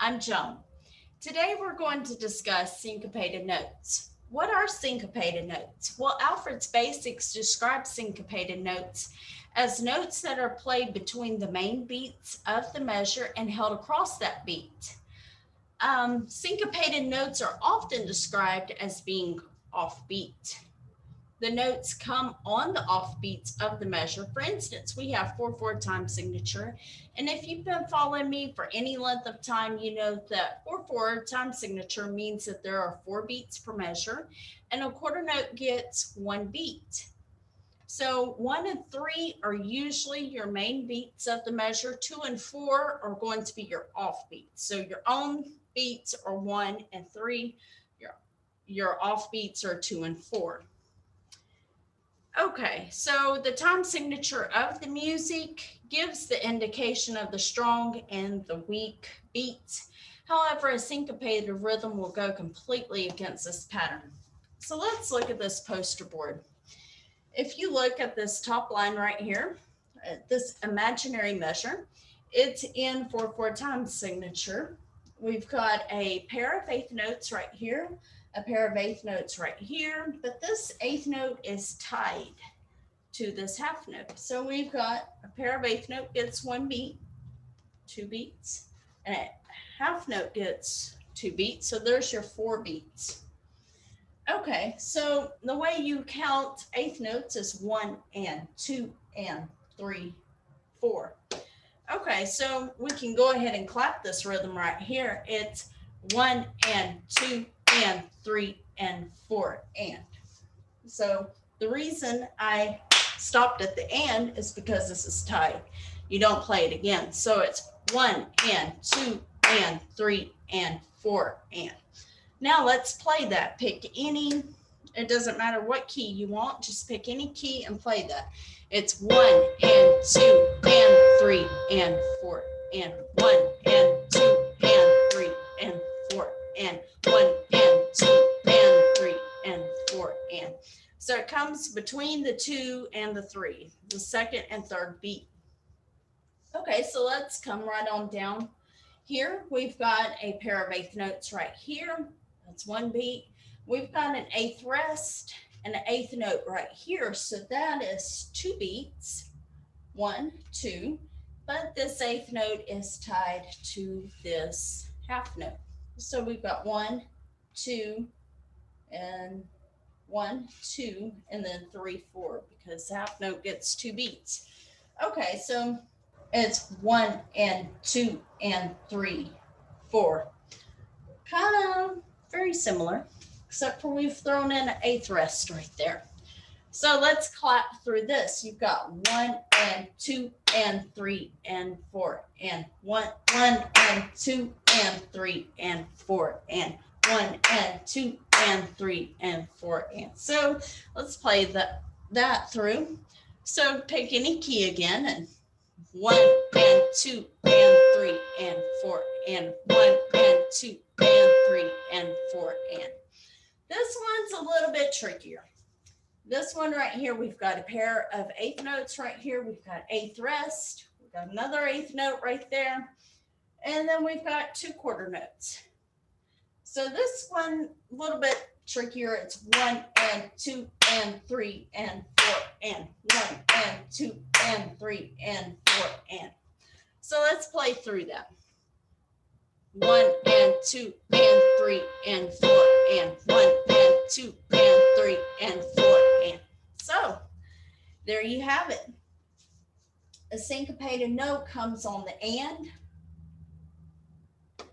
I'm Joan. Today we're going to discuss syncopated notes. What are syncopated notes? Well, Alfred's Basics describes syncopated notes as notes that are played between the main beats of the measure and held across that beat. Syncopated notes are often described as being offbeat. The notes come on the offbeats of the measure. For instance, we have 4/4 time signature. And if you've been following me for any length of time, you know that 4/4 time signature means that there are 4 beats per measure and a quarter note gets 1 beat. So 1 and 3 are usually your main beats of the measure. 2 and 4 are going to be your off beats. So your own beats are 1 and 3. Your off beats are 2 and 4. Okay, so the time signature of the music gives the indication of the strong and the weak beats. However, a syncopated rhythm will go completely against this pattern. So let's look at this poster board. If you look at this top line right here, this imaginary measure, it's in 4/4 time signature. We've got a pair of eighth notes right here, a pair of eighth notes right here, but this eighth note is tied to this half note. So we've got a pair of eighth note gets 1 beat, 2 beats, and a half note gets 2 beats. So there's your 4 beats. Okay, so the way you count eighth notes is 1 and 2 and 3, 4. Okay, so we can go ahead and clap this rhythm right here. It's 1 and 2 and 3 and 4 and. So the reason I stopped at the and is because this is tied. You don't play it again. So it's 1 and 2 and 3 and 4 and. Now let's play that. Pick any, it doesn't matter what key you want, just pick any key and play that. It's 1 and 2 and 3 and 4 and 1 and 2 and 3 and 4 and 1 and 2 and 3 and 4 and. So it comes between the 2 and the 3, the second and third beat. Okay, so let's come right on down here. We've got a pair of eighth notes right here. That's 1 beat. We've got an eighth rest and an eighth note right here. So that is 2 beats, 1, 2, but this eighth note is tied to this half note. So we've got 1, 2, and 1, 2, and then 3, 4, because half note gets 2 beats. Okay, so it's 1 and 2 and 3, 4. Kind of very similar, except for we've thrown in an eighth rest right there. So let's clap through this. You've got 1 and 2 and 3 and 4 and 1 and 2 and 3 and 4 and 1 and 2 and 3 and 4 and. So let's play that through. So pick any key again, and 1 and 2 and 3 and 4 and 1 and 2 and 3 and 4 and. This one's a little bit trickier. This one right here, we've got a pair of eighth notes right here. We've got eighth rest. We've got another eighth note right there. And then we've got 2 quarter notes. So this one, a little bit trickier. It's 1 and 2 and 3 and 4 and 1 and 2 and 3 and 4 and. So let's play through that. 1 and 2 and 3 and 4 and 1 and 2 and 3 and 4 and. So there you have it. A syncopated note comes on the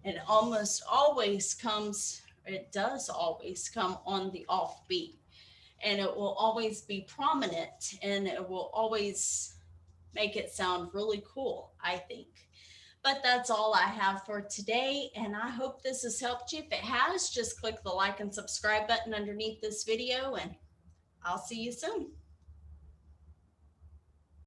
and almost always comes, it does always come on the off beat, and it will always be prominent, and it will always make it sound really cool, I think. But that's all I have for today, and I hope this has helped you. If it has, just click the like and subscribe button underneath this video, and I'll see you soon.